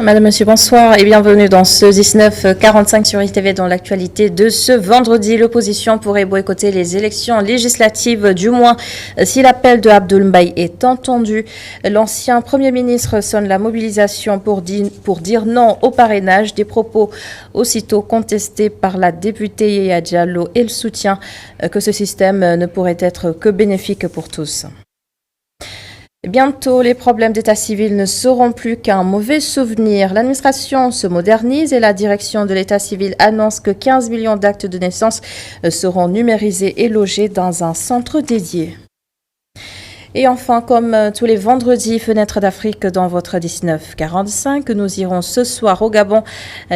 Madame, Monsieur, bonsoir et bienvenue dans ce 19h45 sur ITV. Dans l'actualité de ce vendredi, l'opposition pourrait boycotter les élections législatives, du moins si l'appel de Abdoul Mbaye est entendu. L'ancien Premier ministre sonne la mobilisation pour dire non au parrainage, des propos aussitôt contestés par la députée Yaya Diallo et le soutien que ce système ne pourrait être que bénéfique pour tous. Bientôt, les problèmes d'état civil ne seront plus qu'un mauvais souvenir. L'administration se modernise et la direction de l'état civil annonce que 15 millions d'actes de naissance seront numérisés et logés dans un centre dédié. Et enfin, comme tous les vendredis, Fenêtre d'Afrique dans votre 1945, nous irons ce soir au Gabon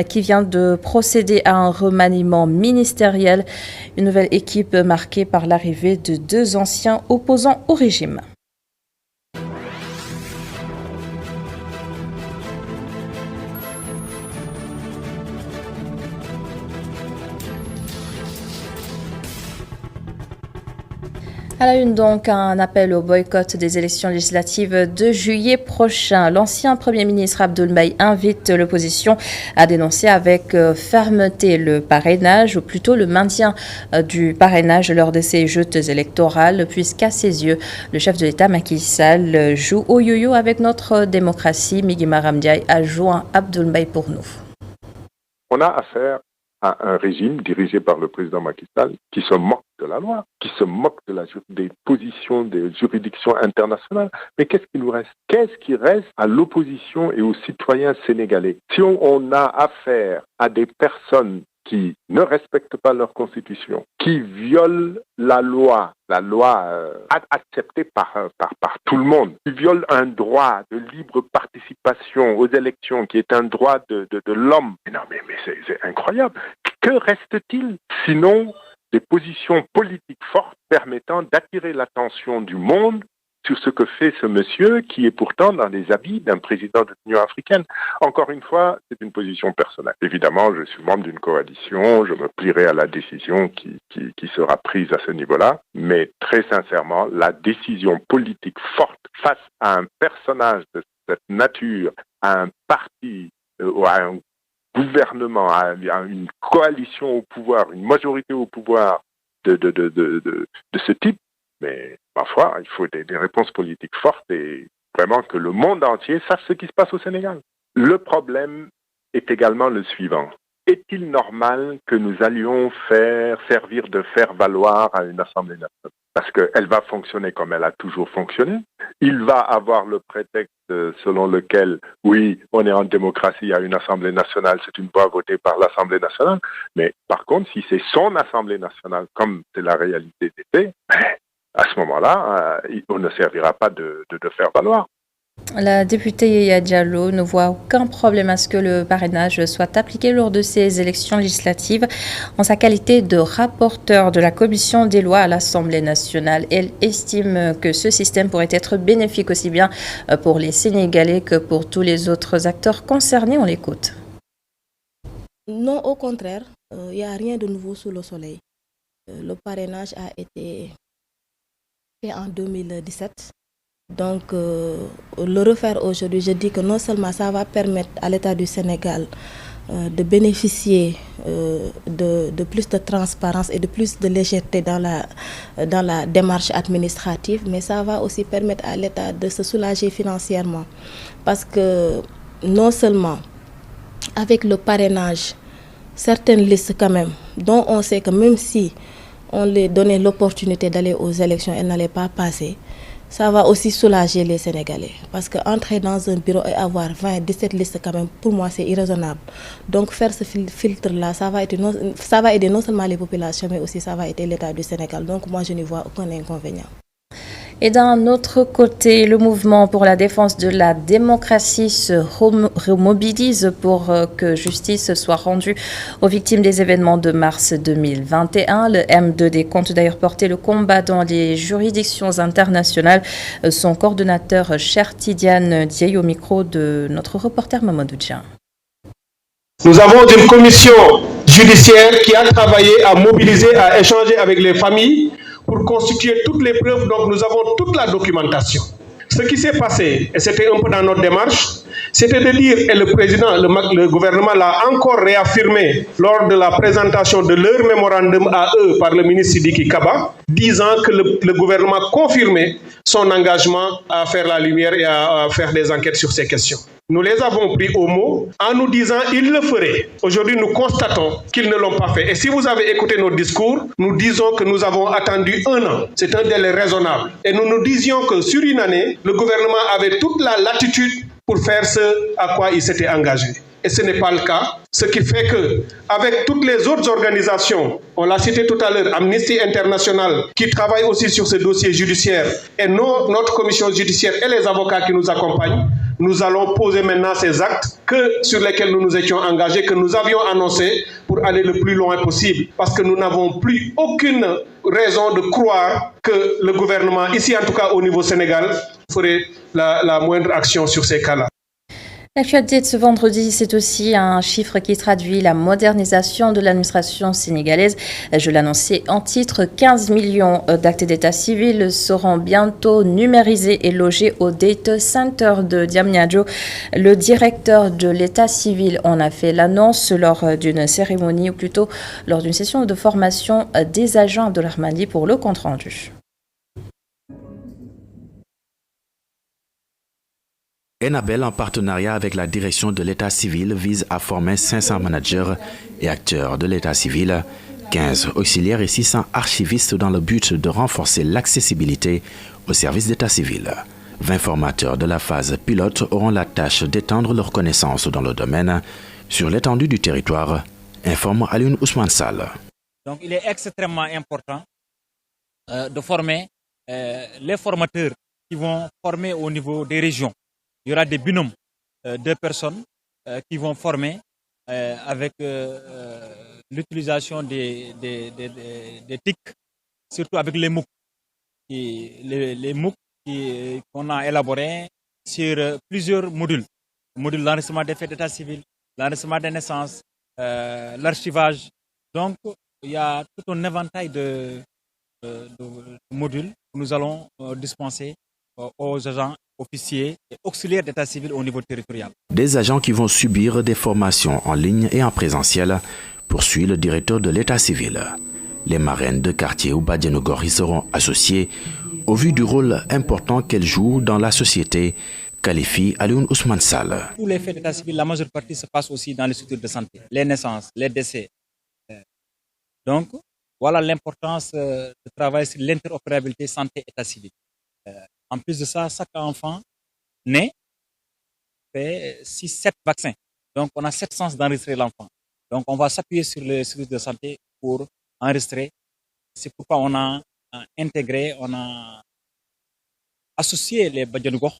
qui vient de procéder à un remaniement ministériel. Une nouvelle équipe marquée par l'arrivée de 2 anciens opposants au régime. À la une donc, un appel au boycott des élections législatives de juillet prochain. L'ancien Premier ministre Abdoul Mbaye invite l'opposition à dénoncer avec fermeté le parrainage, ou plutôt le maintien du parrainage lors de ces joutes électorales, puisqu'à ses yeux, le chef de l'État Macky Sall joue au yo-yo avec notre démocratie. Migui Maram Ndiaye a joint Abdoul Mbaye pour nous. On a affaire à un régime dirigé par le président Macky Sall qui se moque de la loi, qui se moque des positions des juridictions internationales. Mais qu'est-ce qui nous reste? Qu'est-ce qui reste à l'opposition et aux citoyens sénégalais? Si on a affaire à des personnes qui ne respectent pas leur constitution, qui violent la loi acceptée par tout le monde, qui violent un droit de libre participation aux élections, qui est un droit de l'homme. Non, mais c'est incroyable. Que reste-t-il sinon des positions politiques fortes permettant d'attirer l'attention du monde sur ce que fait ce monsieur qui est pourtant dans les habits d'un président de l'Union africaine. Encore une fois, c'est une position personnelle. Évidemment, je suis membre d'une coalition, je me plierai à la décision qui sera prise à ce niveau-là, mais très sincèrement, la décision politique forte face à un personnage de cette nature, à un parti, à un gouvernement, à une coalition au pouvoir, une majorité au pouvoir de ce type, mais ma foi, il faut des réponses politiques fortes et vraiment que le monde entier sache ce qui se passe au Sénégal. Le problème est également le suivant. Est-il normal que nous allions servir de faire valoir à une Assemblée nationale? Parce qu'elle va fonctionner comme elle a toujours fonctionné. Il va avoir le prétexte selon lequel, oui, on est en démocratie, il y a une Assemblée nationale, c'est une voix votée par l'Assemblée nationale. Mais par contre, si c'est son Assemblée nationale, comme c'est la réalité d'été, à ce moment-là, on ne servira pas de faire valoir. La députée Yaya Diallo ne voit aucun problème à ce que le parrainage soit appliqué lors de ces élections législatives. En sa qualité de rapporteure de la commission des lois à l'Assemblée nationale, elle estime que ce système pourrait être bénéfique aussi bien pour les Sénégalais que pour tous les autres acteurs concernés. On l'écoute. Non, au contraire, il n'y a rien de nouveau sous le soleil. Le parrainage a été fait en 2017. Donc, le refaire aujourd'hui, je dis que non seulement ça va permettre à l'État du Sénégal de bénéficier de plus de transparence et de plus de légèreté dans la démarche administrative, mais ça va aussi permettre à l'État de se soulager financièrement. Parce que non seulement avec le parrainage, certaines listes quand même, dont on sait que même si on leur donnait l'opportunité d'aller aux élections, elles n'allaient pas passer. Ça va aussi soulager les Sénégalais. Parce qu'entrer dans un bureau et avoir 17 listes quand même, pour moi, c'est irraisonnable. Donc faire ce filtre-là, ça va aider non seulement les populations, mais aussi ça va aider l'État du Sénégal. Donc moi, je n'y vois aucun inconvénient. Et d'un autre côté, le mouvement pour la défense de la démocratie se remobilise pour que justice soit rendue aux victimes des événements de mars 2021. Le M2D compte d'ailleurs porter le combat dans les juridictions internationales. Son coordonnateur, Cher Tidiane Dieye, au micro de notre reporter Mamadou Djan. Nous avons une commission judiciaire qui a travaillé à mobiliser, à échanger avec les familles pour constituer toutes les preuves. Donc nous avons toute la documentation. Ce qui s'est passé, et c'était un peu dans notre démarche, c'était de dire, et le président, le gouvernement l'a encore réaffirmé lors de la présentation de leur mémorandum à eux par le ministre Sidiki Kaba, disant que le gouvernement confirmait son engagement à faire la lumière et à faire des enquêtes sur ces questions. Nous les avons pris au mot en nous disant qu'ils le feraient. Aujourd'hui, nous constatons qu'ils ne l'ont pas fait. Et si vous avez écouté nos discours, nous disons que nous avons attendu 1 an. C'est un délai raisonnable. Et nous nous disions que sur une année, le gouvernement avait toute la latitude pour faire ce à quoi il s'était engagé. Et ce n'est pas le cas. Ce qui fait que, avec toutes les autres organisations, on l'a cité tout à l'heure, Amnesty International, qui travaille aussi sur ce dossier judiciaire, et notre commission judiciaire et les avocats qui nous accompagnent, nous allons poser maintenant ces actes sur lesquels nous nous étions engagés, que nous avions annoncés pour aller le plus loin possible. Parce que nous n'avons plus aucune raison de croire que le gouvernement, ici en tout cas au niveau Sénégal, ferait la moindre action sur ces cas-là. L'actualité de ce vendredi, c'est aussi un chiffre qui traduit la modernisation de l'administration sénégalaise. Je l'annonçais en titre, 15 millions d'actes d'état civil seront bientôt numérisés et logés au Data Center de Diamniadio. Le directeur de l'état civil en a fait l'annonce lors d'une cérémonie, ou plutôt lors d'une session de formation des agents de l'Armandi pour le compte-rendu. Enabel, en partenariat avec la direction de l'état civil, vise à former 500 managers et acteurs de l'état civil, 15 auxiliaires et 600 archivistes dans le but de renforcer l'accessibilité aux services d'état civil. 20 formateurs de la phase pilote auront la tâche d'étendre leurs connaissances dans le domaine sur l'étendue du territoire, informe Alioune Ousmane Sall. Donc il est extrêmement important de former les formateurs qui vont former au niveau des régions. Il y aura des binômes de personnes qui vont former avec l'utilisation des TIC, surtout avec les MOOC. Les MOOC qu'on a élaborés sur plusieurs modules. Le module d'enregistrement des faits d'état civil, l'enregistrement des naissances, l'archivage. Donc, il y a tout un éventail de modules que nous allons dispenser aux agents, officiers et auxiliaires d'état civil au niveau territorial. Des agents qui vont subir des formations en ligne et en présentiel, poursuit le directeur de l'état civil. Les marraines de quartier ou Badianougor y seront associées au vu du rôle important qu'elles jouent dans la société, qualifie Alioune Ousmane Sall. Tous les faits d'état civil, la majeure partie se passe aussi dans les structures de santé, les naissances, les décès. Donc, voilà l'importance de travailler sur l'interopérabilité santé-état civil. En plus de ça, chaque enfant né fait 6-7 vaccins. Donc, on a 7 chances d'enregistrer l'enfant. Donc, on va s'appuyer sur les services de santé pour enregistrer. C'est pourquoi on a intégré, on a associé les Badianougor,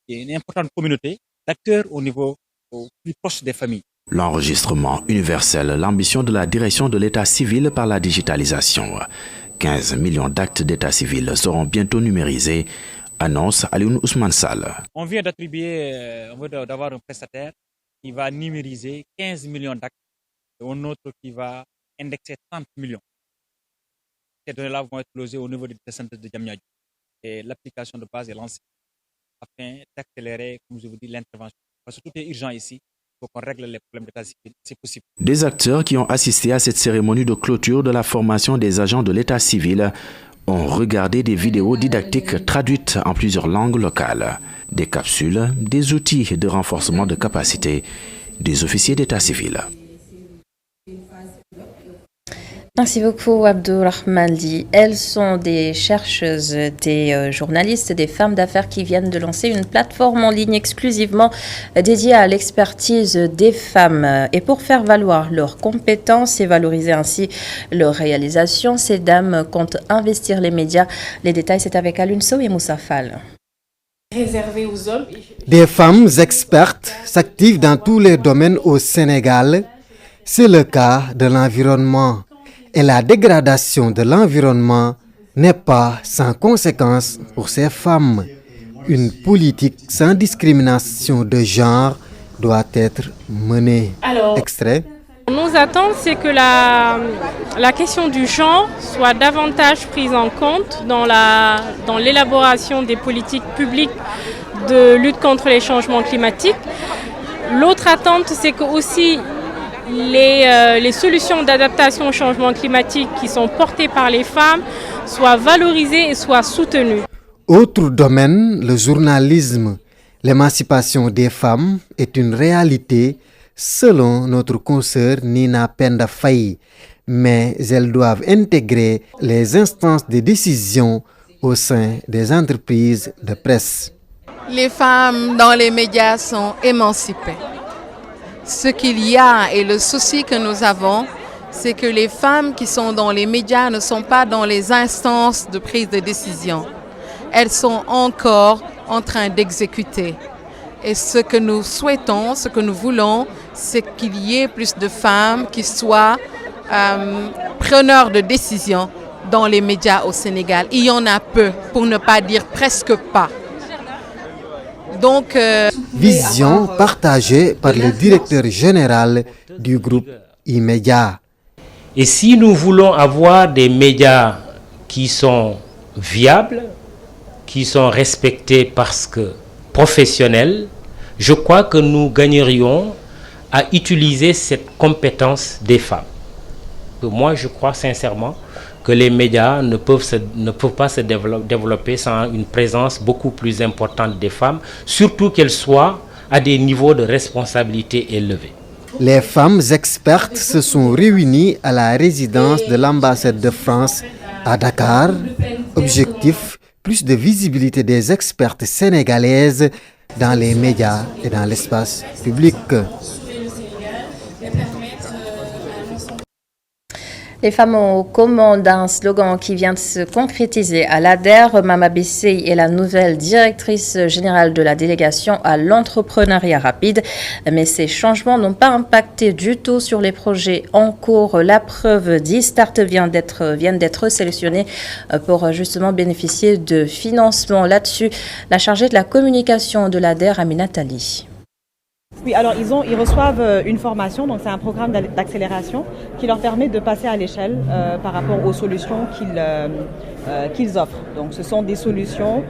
qui est une importante communauté d'acteurs au niveau plus proche des familles. L'enregistrement universel, l'ambition de la direction de l'état civil par la digitalisation. 15 millions d'actes d'état civil seront bientôt numérisés, annonce Alioune Ousmane Sall. On vient d'attribuer, on veut d'avoir un prestataire qui va numériser 15 millions d'actes et un autre qui va indexer 30 millions. Ces données-là vont être logées au niveau du data center de Diamniadio. Et l'application de base est lancée afin d'accélérer, comme je vous dis, l'intervention. Parce que tout est urgent ici. Il faut qu'on règle les problèmes d'état civil, c'est possible. Des acteurs qui ont assisté à cette cérémonie de clôture de la formation des agents de l'état civil ont regardé des vidéos didactiques traduites en plusieurs langues locales, des capsules, des outils de renforcement de capacité des officiers d'état civil. Merci beaucoup, Abdourahmane Ly. Elles sont des chercheuses, des journalistes, des femmes d'affaires qui viennent de lancer une plateforme en ligne exclusivement dédiée à l'expertise des femmes. Et pour faire valoir leurs compétences et valoriser ainsi leurs réalisations, ces dames comptent investir les médias. Les détails, c'est avec Alioune Sow et Moussa Fall. Réservé aux hommes. Des femmes expertes s'activent dans tous les domaines au Sénégal. C'est le cas de l'environnement. Et la dégradation de l'environnement n'est pas sans conséquence pour ces femmes. Une politique sans discrimination de genre doit être menée. Extrait. Nos attentes, c'est que la question du genre soit davantage prise en compte dans l'élaboration des politiques publiques de lutte contre les changements climatiques. L'autre attente, c'est que aussi les solutions d'adaptation au changement climatique qui sont portées par les femmes soient valorisées et soient soutenues. Autre domaine, le journalisme. L'émancipation des femmes est une réalité selon notre consoeur Nina Penda Faye, mais elles doivent intégrer les instances de décision au sein des entreprises de presse. Les femmes dans les médias sont émancipées. Ce qu'il y a et le souci que nous avons, c'est que les femmes qui sont dans les médias ne sont pas dans les instances de prise de décision. Elles sont encore en train d'exécuter. Et ce que nous souhaitons, ce que nous voulons, c'est qu'il y ait plus de femmes qui soient preneurs de décision dans les médias au Sénégal. Il y en a peu, pour ne pas dire presque pas. Donc, vision partagée par le directeur général du groupe E-Média. Et si nous voulons avoir des médias qui sont viables, qui sont respectés parce que professionnels, je crois que nous gagnerions à utiliser cette compétence des femmes. Moi, je crois sincèrement que les médias ne peuvent pas se développer sans une présence beaucoup plus importante des femmes, surtout qu'elles soient à des niveaux de responsabilité élevés. Les femmes expertes se sont réunies à la résidence de l'ambassade de France à Dakar. Objectif, plus de visibilité des expertes sénégalaises dans les médias et dans l'espace public. Les femmes aux commandes, un slogan qui vient de se concrétiser à l'ADER. Mama Bessey est la nouvelle directrice générale de la délégation à l'entrepreneuriat rapide. Mais ces changements n'ont pas impacté du tout sur les projets en cours. La preuve, 10 startups viennent d'être sélectionnées pour justement bénéficier de financement. Là-dessus, la chargée de la communication de l'ADER, Amina Tali. Oui, alors ils reçoivent une formation, donc c'est un programme d'accélération qui leur permet de passer à l'échelle par rapport aux solutions qu'ils offrent. Donc ce sont des solutions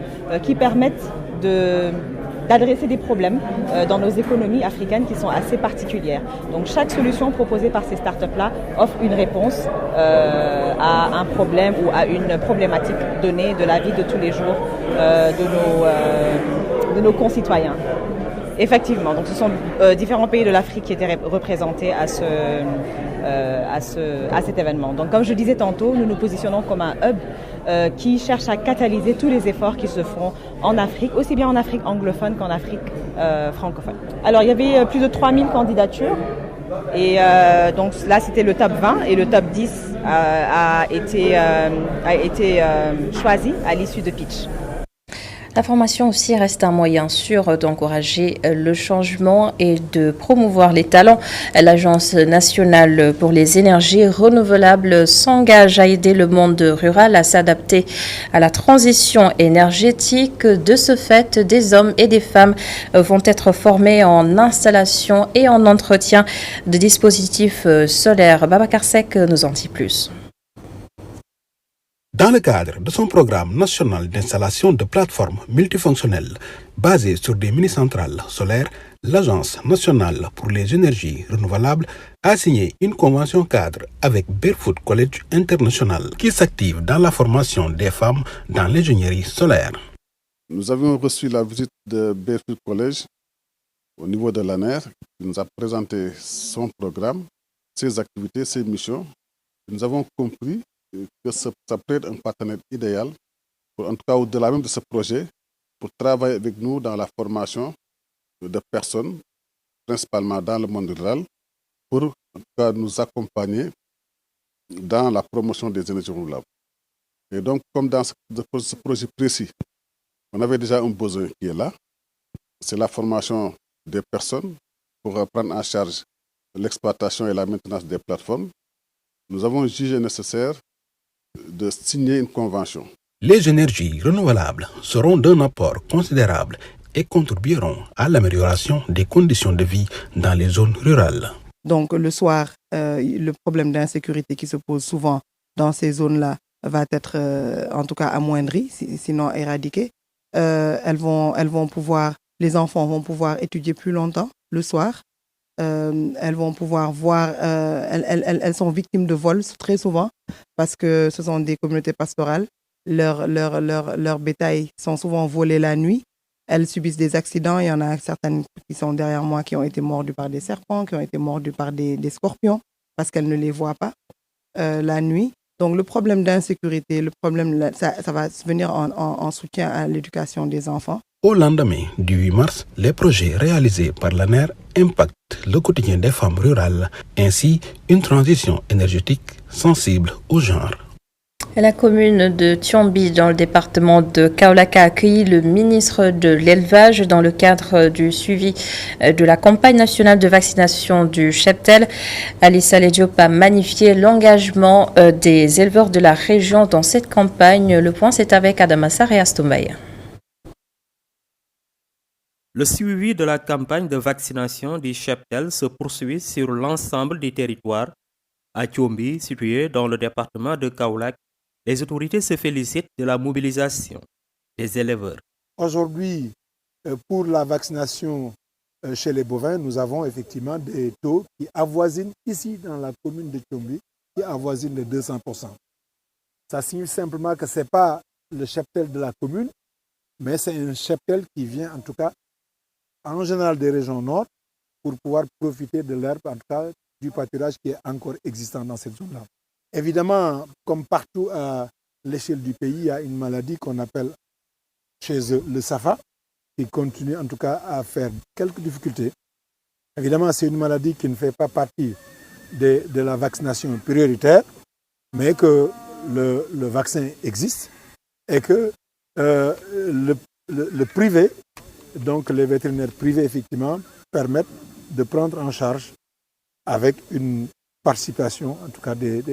qui permettent d'adresser des problèmes dans nos économies africaines qui sont assez particulières. Donc chaque solution proposée par ces startups-là offre une réponse à un problème ou à une problématique donnée de la vie de tous les jours de nos concitoyens. Effectivement, donc ce sont différents pays de l'Afrique qui étaient représentés à cet événement. Donc comme je disais tantôt, nous nous positionnons comme un hub qui cherche à catalyser tous les efforts qui se font en Afrique, aussi bien en Afrique anglophone qu'en Afrique francophone. Alors il y avait plus de 3000 candidatures et donc là c'était le top 20 et le top 10 a été choisi à l'issue de pitch. La formation aussi reste un moyen sûr d'encourager le changement et de promouvoir les talents. L'Agence nationale pour les énergies renouvelables s'engage à aider le monde rural à s'adapter à la transition énergétique. De ce fait, des hommes et des femmes vont être formés en installation et en entretien de dispositifs solaires. Babacar Seck nous en dit plus. Dans le cadre de son programme national d'installation de plateformes multifonctionnelles basées sur des mini-centrales solaires, l'Agence nationale pour les énergies renouvelables a signé une convention cadre avec Barefoot College International qui s'active dans la formation des femmes dans l'ingénierie solaire. Nous avions reçu la visite de Barefoot College au niveau de l'ANER qui nous a présenté son programme, ses activités, ses missions. Nous avons compris que ça peut être un partenaire idéal, en tout cas au-delà même de ce projet, pour travailler avec nous dans la formation de personnes, principalement dans le monde rural, pour en tout cas nous accompagner dans la promotion des énergies renouvelables. Et donc, comme dans ce projet précis, on avait déjà un besoin qui est là, c'est la formation des personnes pour prendre en charge l'exploitation et la maintenance des plateformes. Nous avons jugé nécessaire de signer une convention. Les énergies renouvelables seront d'un apport considérable et contribueront à l'amélioration des conditions de vie dans les zones rurales. Donc le soir, le problème d'insécurité qui se pose souvent dans ces zones-là va être en tout cas amoindri, sinon éradiqué. Les enfants vont pouvoir étudier plus longtemps le soir. Elles vont pouvoir voir, elles sont victimes de vols très souvent parce que ce sont des communautés pastorales. Leurs bétails sont souvent volés la nuit. Elles subissent des accidents. Il y en a certaines qui sont derrière moi qui ont été mordues par des serpents, qui ont été mordues par des scorpions parce qu'elles ne les voient pas la nuit. Donc le problème d'insécurité, ça va venir en soutien à l'éducation des enfants. Au lendemain du 8 mars, les projets réalisés par l'ANER impactent le quotidien des femmes rurales, ainsi une transition énergétique sensible au genre. La commune de Thiomby, dans le département de Kaolack, a accueilli le ministre de l'Élevage dans le cadre du suivi de la campagne nationale de vaccination du cheptel. Ali Saleh Diop a magnifié l'engagement des éleveurs de la région dans cette campagne. Le point, c'est avec Adama Sarr et Astombaye. Le suivi de la campagne de vaccination du cheptel se poursuit sur l'ensemble du territoire. À Thiomby, situé dans le département de Kaolack, les autorités se félicitent de la mobilisation des éleveurs. Aujourd'hui, pour la vaccination chez les bovins, nous avons effectivement des taux qui avoisinent ici dans la commune de Thiomby, qui avoisinent les 200%. Ça signifie simplement que ce n'est pas le cheptel de la commune, mais c'est un cheptel qui vient en tout cas en général des régions nord pour pouvoir profiter de l'herbe, en tout cas du pâturage qui est encore existant dans cette zone-là. Évidemment, comme partout à l'échelle du pays, il y a une maladie qu'on appelle chez eux le SAFA, qui continue en tout cas à faire quelques difficultés. Évidemment, c'est une maladie qui ne fait pas partie de la vaccination prioritaire, mais que le vaccin existe et que le privé, donc les vétérinaires privés effectivement, permettent de prendre en charge avec une participation en tout cas des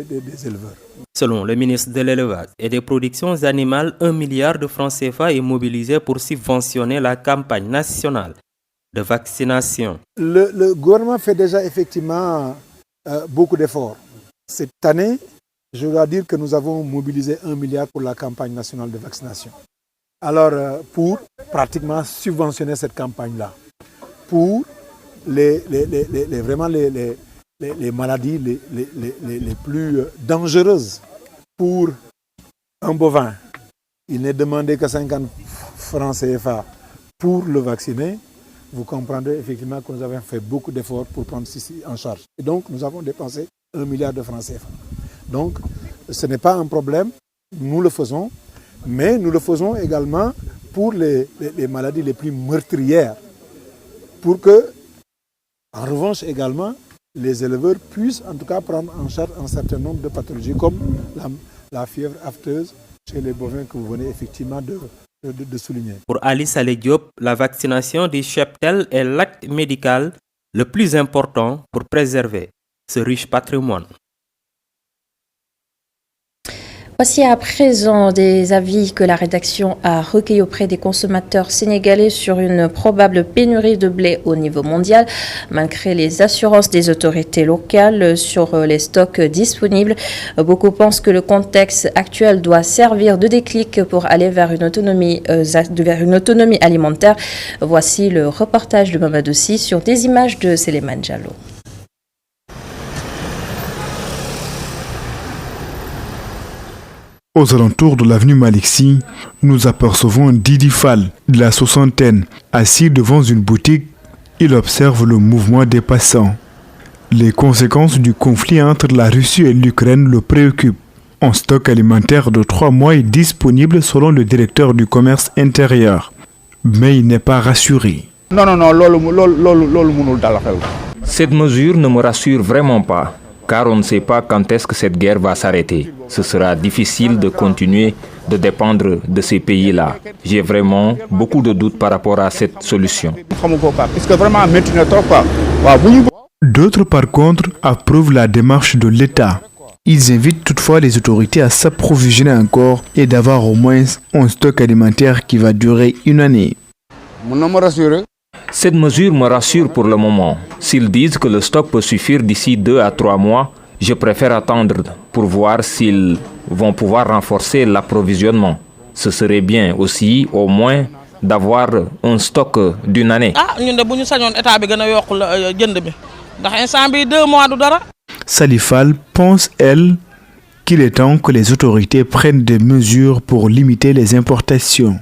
éleveurs. Selon le ministre de l'Élevage et des Productions animales, 1 milliard de francs CFA est mobilisé pour subventionner la campagne nationale de vaccination. Le gouvernement fait déjà effectivement beaucoup d'efforts. Cette année, je dois dire que nous avons mobilisé 1 milliard pour la campagne nationale de vaccination. Alors, pour pratiquement subventionner cette campagne-là, pour vraiment les maladies les plus dangereuses. Pour un bovin, il n'est demandé que 50 francs CFA pour le vacciner. Vous comprendrez effectivement que nous avons fait beaucoup d'efforts pour prendre ceci en charge. Et donc, nous avons dépensé 1 milliard de francs CFA. Donc, ce n'est pas un problème, nous le faisons, mais nous le faisons également pour les maladies les plus meurtrières, pour que, en revanche également, les éleveurs puissent en tout cas prendre en charge un certain nombre de pathologies comme la fièvre afteuse chez les bovins que vous venez effectivement de souligner. Pour Ali Saleh Diop, la vaccination du cheptel est l'acte médical le plus important pour préserver ce riche patrimoine. Voici à présent des avis que la rédaction a recueillis auprès des consommateurs sénégalais sur une probable pénurie de blé au niveau mondial. Malgré les assurances des autorités locales sur les stocks disponibles, beaucoup pensent que le contexte actuel doit servir de déclic pour aller vers une autonomie alimentaire. Voici le reportage de Mamadou Sy sur des images de Séléman Diallo. Aux alentours de l'avenue Maliksi, nous apercevons Didi Fall, de la soixantaine, assis devant une boutique. Il observe le mouvement des passants. Les conséquences du conflit entre la Russie et l'Ukraine le préoccupent. Un stock alimentaire de 3 mois est disponible selon le directeur du commerce intérieur. Mais il n'est pas rassuré. Cette mesure ne me rassure vraiment pas, car on ne sait pas quand est-ce que cette guerre va s'arrêter. Ce sera difficile de continuer de dépendre de ces pays-là. J'ai vraiment beaucoup de doutes par rapport à cette solution. D'autres, par contre, approuvent la démarche de l'État. Ils invitent toutefois les autorités à s'approvisionner encore et d'avoir au moins un stock alimentaire qui va durer 1 année. Cette mesure me rassure pour le moment. S'ils disent que le stock peut suffire d'ici 2 à 3 mois, je préfère attendre pour voir s'ils vont pouvoir renforcer l'approvisionnement. Ce serait bien aussi, au moins, d'avoir un stock d'une année. Salifal pense, elle, qu'il est temps que les autorités prennent des mesures pour limiter les importations.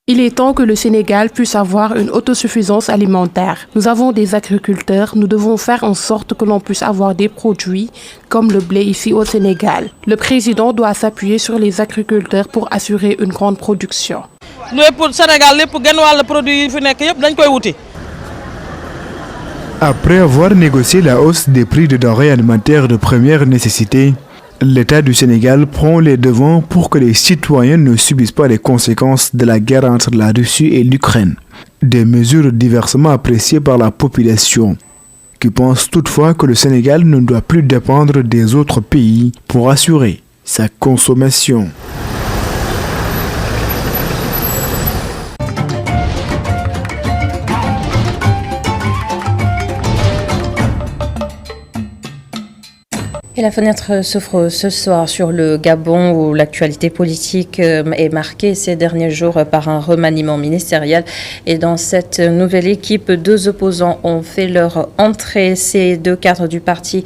Il est temps que le Sénégal puisse avoir une autosuffisance alimentaire. Nous avons des agriculteurs, nous devons faire en sorte que l'on puisse avoir des produits comme le blé ici au Sénégal. Le président doit s'appuyer sur les agriculteurs pour assurer une grande production. Après avoir négocié la hausse des prix de denrées alimentaires de première nécessité, l'État du Sénégal prend les devants pour que les citoyens ne subissent pas les conséquences de la guerre entre la Russie et l'Ukraine. Des mesures diversement appréciées par la population, qui pense toutefois que le Sénégal ne doit plus dépendre des autres pays pour assurer sa consommation. Et la fenêtre s'ouvre ce soir sur le Gabon où l'actualité politique est marquée ces derniers jours par un remaniement ministériel. Et dans cette nouvelle équipe, 2 opposants ont fait leur entrée. Ces 2 cadres du parti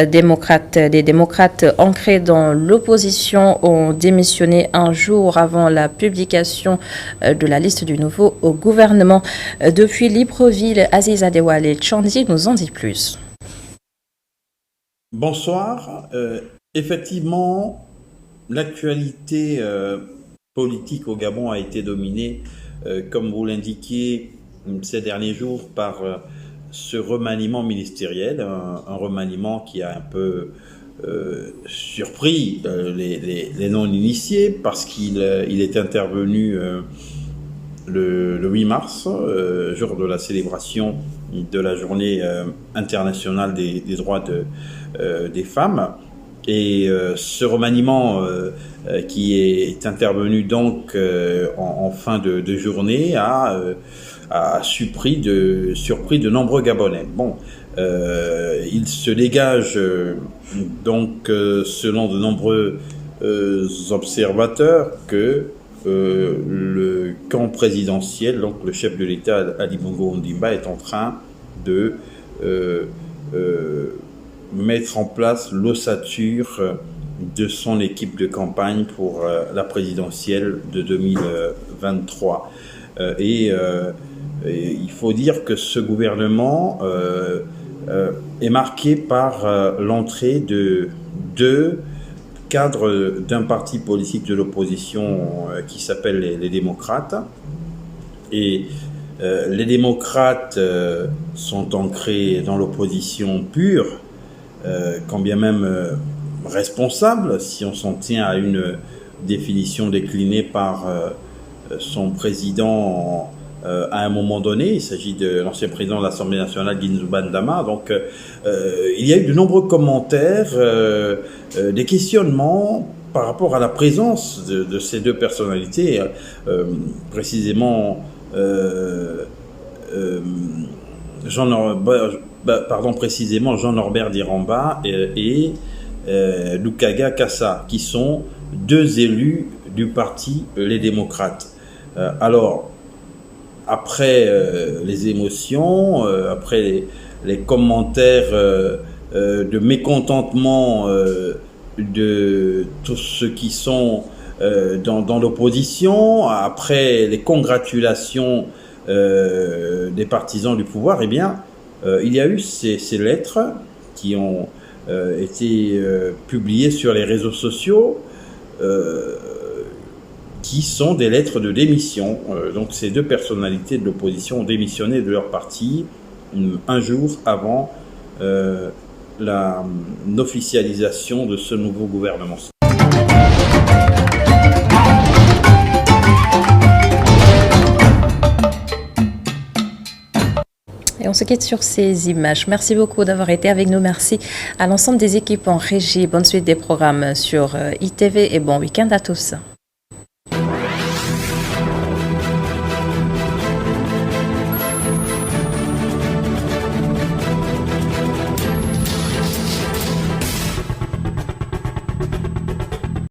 démocrate, les démocrates ancrés dans l'opposition, ont démissionné un jour avant la publication de la liste du nouveau gouvernement. Depuis Libreville, Aziz Adewale Chandi nous en dit plus. Bonsoir. Effectivement, l'actualité politique au Gabon a été dominée, comme vous l'indiquiez, ces derniers jours par ce remaniement ministériel, un remaniement qui a un peu surpris les non-initiés parce qu'il est intervenu le 8 mars, jour de la célébration de la journée internationale des droits des femmes. Et ce remaniement qui est intervenu donc en fin de journée a surpris de nombreux Gabonais. Bon, il se dégage donc selon de nombreux observateurs que le camp présidentiel, donc le chef de l'État Ali Bongo Ondimba, est en train de mettre en place l'ossature de son équipe de campagne pour la présidentielle de 2023. Et il faut dire que ce gouvernement est marqué par l'entrée de 2 cadres d'un parti politique de l'opposition qui s'appelle les démocrates. Et les démocrates sont ancrés dans l'opposition pure, quand bien même responsable, si on s'en tient à une définition déclinée par son président à un moment donné. Il s'agit de l'ancien président de l'Assemblée nationale, Ginzou Bandama. Donc, il y a eu de nombreux commentaires, des questionnements par rapport à la présence de ces 2 personnalités, précisément Jean-Norbert Diramba et Lukaga Kassa, qui sont 2 élus du parti Les Démocrates. Alors, après les émotions, après les commentaires de mécontentement de tous ceux qui sont dans l'opposition, après les congratulations des partisans du pouvoir, eh bien, il y a eu ces lettres qui ont été publiées sur les réseaux sociaux, qui sont des lettres de démission. Donc ces 2 personnalités de l'opposition ont démissionné de leur parti un jour avant l'officialisation de ce nouveau gouvernement. Et on se quitte sur ces images. Merci beaucoup d'avoir été avec nous. Merci à l'ensemble des équipes en régie. Bonne suite des programmes sur ITV et bon week-end à tous.